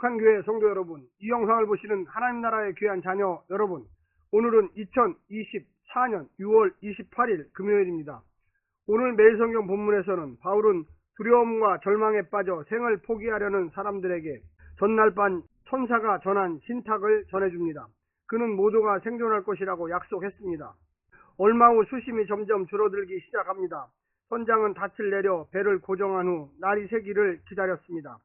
한국교회 성도 여러분, 이 영상을 보시는 하나님 나라의 귀한 자녀 여러분, 오늘은 2024년 6월 28일 금요일입니다. 오늘 매일성경 본문에서는 바울은 두려움과 절망에 빠져 생을 포기하려는 사람들에게 전날 밤 천사가 전한 신탁을 전해줍니다. 그는 모두가 생존할 것이라고 약속했습니다. 얼마 후 수심이 점점 줄어들기 시작합니다. 선장은 닻을 내려 배를 고정한 후 날이 새기를 기다렸습니다.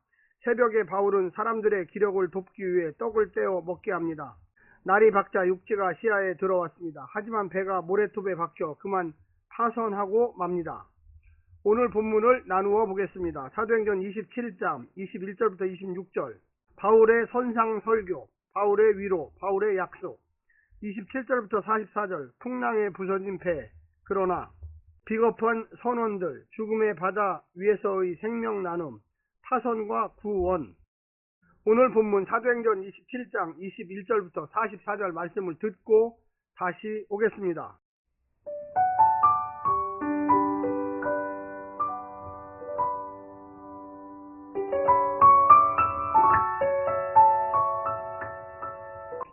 새벽에 바울은 사람들의 기력을 돕기 위해 떡을 떼어 먹게 합니다. 날이 밝자 육지가 시야에 들어왔습니다. 하지만 배가 모래톱에 박혀 그만 파선하고 맙니다. 오늘 본문을 나누어 보겠습니다. 사도행전 27장 21절부터 26절, 바울의 선상 설교, 바울의 위로, 바울의 약속. 27절부터 44절, 풍랑에 부서진 배, 그러나 비겁한 선원들, 죽음의 바다 위에서의 생명 나눔, 파선과 구원. 오늘 본문 사도행전 27장 21절부터 44절 말씀을 듣고 다시 오겠습니다.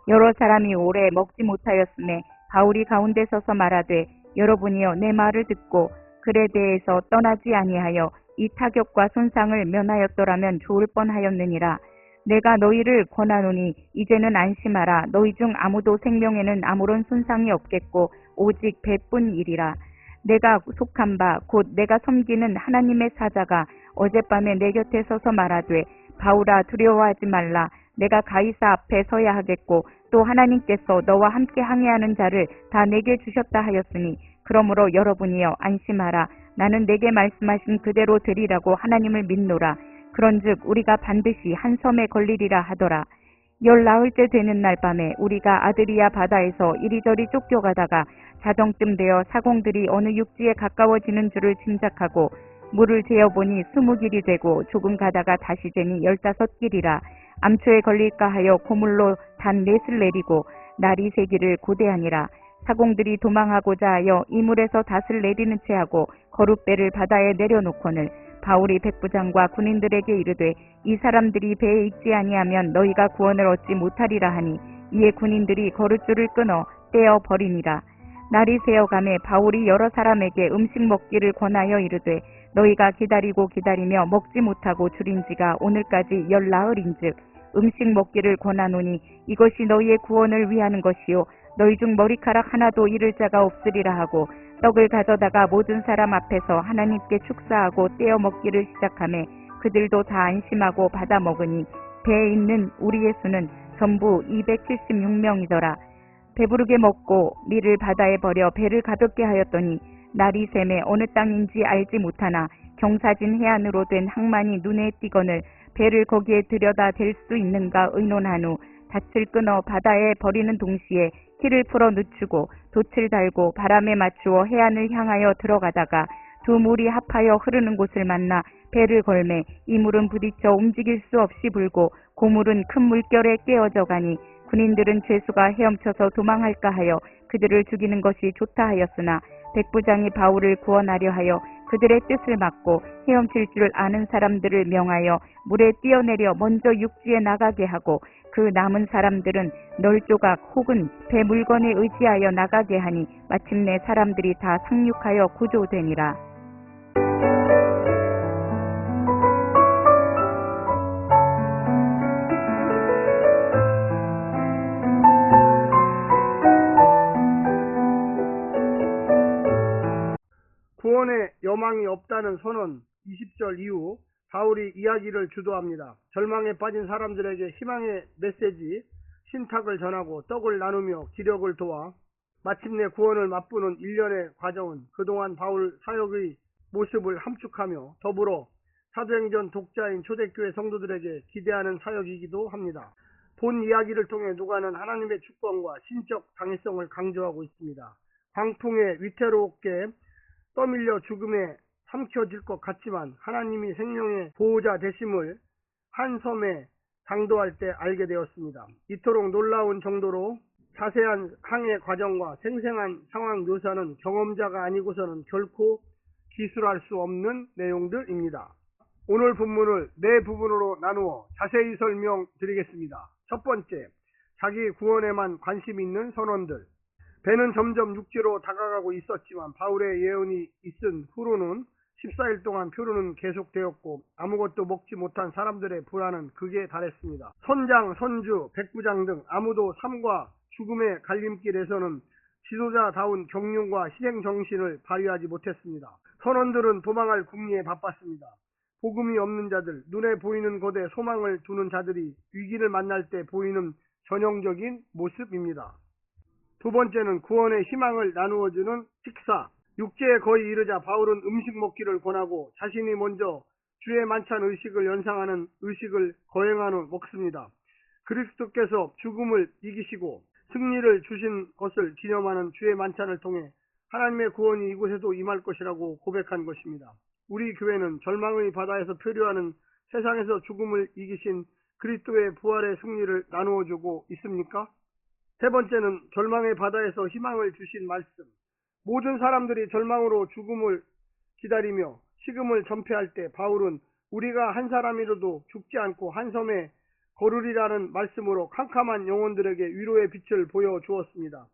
여러 사람이 오래 먹지 못하였음에 바울이 가운데 서서 말하되, 여러분이여 내 말을 듣고 글에 대해서 떠나지 아니하여 이 타격과 손상을 면하였더라면 좋을 뻔하였느니라. 내가 너희를 권하노니 이제는 안심하라. 너희 중 아무도 생명에는 아무런 손상이 없겠고 오직 배뿐이리라. 내가 속한 바 곧 내가 섬기는 하나님의 사자가 어젯밤에 내 곁에 서서 말하되, 바울아 두려워하지 말라. 내가 가이사 앞에 서야 하겠고 또 하나님께서 너와 함께 항해하는 자를 다 내게 주셨다 하였으니, 그러므로 여러분이여 안심하라. 나는 내게 말씀하신 그대로 되리라고 하나님을 믿노라. 그런즉 우리가 반드시 한 섬에 걸리리라 하더라. 10나흘째 되는 날 밤에 우리가 아드리아 바다에서 이리저리 쫓겨가다가 자정쯤 되어 사공들이 어느 육지에 가까워지는 줄을 짐작하고 물을 재어보니 20길이 되고 조금 가다가 다시 재니 15길이라. 암초에 걸릴까 하여 고물로 단 넷을 내리고 날이 새기를 고대하니라. 사공들이 도망하고자 하여 이물에서 닷을 내리는 채 하고 거룻배를 바다에 내려놓거늘 바울이 백부장과 군인들에게 이르되, 이 사람들이 배에 있지 아니하면 너희가 구원을 얻지 못하리라 하니, 이에 군인들이 거룻줄을 끊어 떼어 버리니라. 날이 새어가매 바울이 여러 사람에게 음식 먹기를 권하여 이르되, 너희가 기다리고 기다리며 먹지 못하고 줄인 지가 오늘까지 10나흘인즉 음식 먹기를 권하노니 이것이 너희의 구원을 위하는 것이요 너희 중 머리카락 하나도 잃을 자가 없으리라 하고, 떡을 가져다가 모든 사람 앞에서 하나님께 축사하고 떼어 먹기를 시작하매 그들도 다 안심하고 받아 먹으니 배에 있는 우리의 수는 전부 276명이더라. 배부르게 먹고 밀을 바다에 버려 배를 가볍게 하였더니 날이 새매 어느 땅인지 알지 못하나 경사진 해안으로 된 항만이 눈에 띄거늘 배를 거기에 들여다 댈 수 있는가 의논한 후 닻을 끊어 바다에 버리는 동시에 힐을 풀어 늦추고 돛을 달고 바람에 맞추어 해안을 향하여 들어가다가 두 물이 합하여 흐르는 곳을 만나 배를 걸매 이 물은 부딪혀 움직일 수 없이 불고 고물은 큰 물결에 깨어져 가니 군인들은 죄수가 헤엄쳐서 도망할까 하여 그들을 죽이는 것이 좋다 하였으나 백부장이 바울을 구원하려 하여 그들의 뜻을 막고 헤엄칠 줄 아는 사람들을 명하여 물에 뛰어내려 먼저 육지에 나가게 하고 그 남은 사람들은 널조각 혹은 배 물건에 의지하여 나가게 하니 마침내 사람들이 다 상륙하여 구조되니라. 구원의 여망이 없다는 선언 20절 이후 바울이 이야기를 주도합니다. 절망에 빠진 사람들에게 희망의 메시지, 신탁을 전하고 떡을 나누며 기력을 도와 마침내 구원을 맛보는 일련의 과정은 그동안 바울 사역의 모습을 함축하며 더불어 사도행전 독자인 초대교회 성도들에게 기대하는 사역이기도 합니다. 본 이야기를 통해 누가는 하나님의 주권과 신적 당위성을 강조하고 있습니다. 광풍에 위태롭게 떠밀려 죽음에 삼켜질 것 같지만 하나님이 생명의 보호자 되심을 한 섬에 당도할 때 알게 되었습니다. 이토록 놀라운 정도로 자세한 항해 과정과 생생한 상황 묘사는 경험자가 아니고서는 결코 기술할 수 없는 내용들입니다. 오늘 본문을 네 부분으로 나누어 자세히 설명드리겠습니다. 첫 번째, 자기 구원에만 관심이 있는 선원들. 배는 점점 육지로 다가가고 있었지만 바울의 예언이 있은 후로는 14일 동안 표류는 계속되었고 아무것도 먹지 못한 사람들의 불안은 극에 달했습니다. 선장, 선주, 백부장 등 아무도 삶과 죽음의 갈림길에서는 지도자다운 경륜과 희생정신을 발휘하지 못했습니다. 선원들은 도망할 궁리에 바빴습니다. 복음이 없는 자들, 눈에 보이는 것에 소망을 두는 자들이 위기를 만날 때 보이는 전형적인 모습입니다. 두 번째는 구원의 희망을 나누어주는 식사. 육지에 거의 이르자 바울은 음식 먹기를 권하고 자신이 먼저 주의 만찬 의식을 연상하는 의식을 거행한 후 먹습니다. 그리스도께서 죽음을 이기시고 승리를 주신 것을 기념하는 주의 만찬을 통해 하나님의 구원이 이곳에도 임할 것이라고 고백한 것입니다. 우리 교회는 절망의 바다에서 표류하는 세상에서 죽음을 이기신 그리스도의 부활의 승리를 나누어주고 있습니까? 세 번째는 절망의 바다에서 희망을 주신 말씀. 모든 사람들이 절망으로 죽음을 기다리며 식음을 전폐할 때 바울은 우리가 한 사람이라도 죽지 않고 한 섬에 거르리라는 말씀으로 캄캄한 영혼들에게 위로의 빛을 보여주었습니다.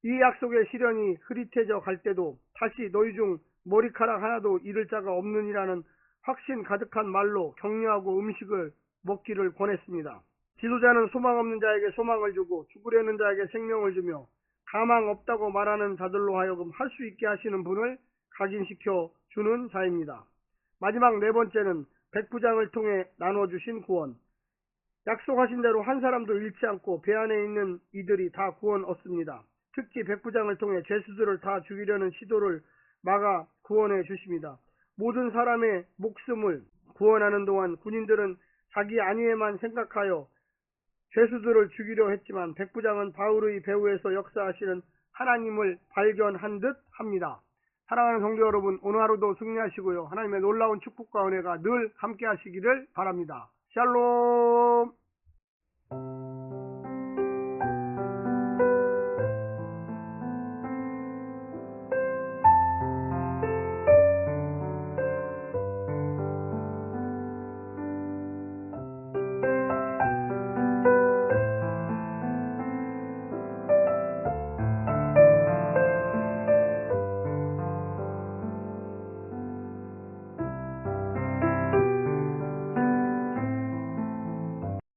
이 약속의 실현이 흐릿해져 갈 때도 다시 너희 중 머리카락 하나도 잃을 자가 없느니라는 확신 가득한 말로 격려하고 음식을 먹기를 권했습니다. 지도자는 소망 없는 자에게 소망을 주고 죽으려는 자에게 생명을 주며 가망 없다고 말하는 자들로 하여금 할 수 있게 하시는 분을 각인시켜 주는 자입니다. 마지막 네 번째는 백부장을 통해 나눠주신 구원. 약속하신 대로 한 사람도 잃지 않고 배 안에 있는 이들이 다 구원 얻습니다. 특히 백부장을 통해 죄수들을 다 죽이려는 시도를 막아 구원해 주십니다. 모든 사람의 목숨을 구원하는 동안 군인들은 자기 안위에만 생각하여 죄수들을 죽이려 했지만 백부장은 바울의 배후에서 역사하시는 하나님을 발견한 듯 합니다. 사랑하는 성도 여러분, 오늘 하루도 승리하시고요. 하나님의 놀라운 축복과 은혜가 늘 함께 하시기를 바랍니다. 샬롬.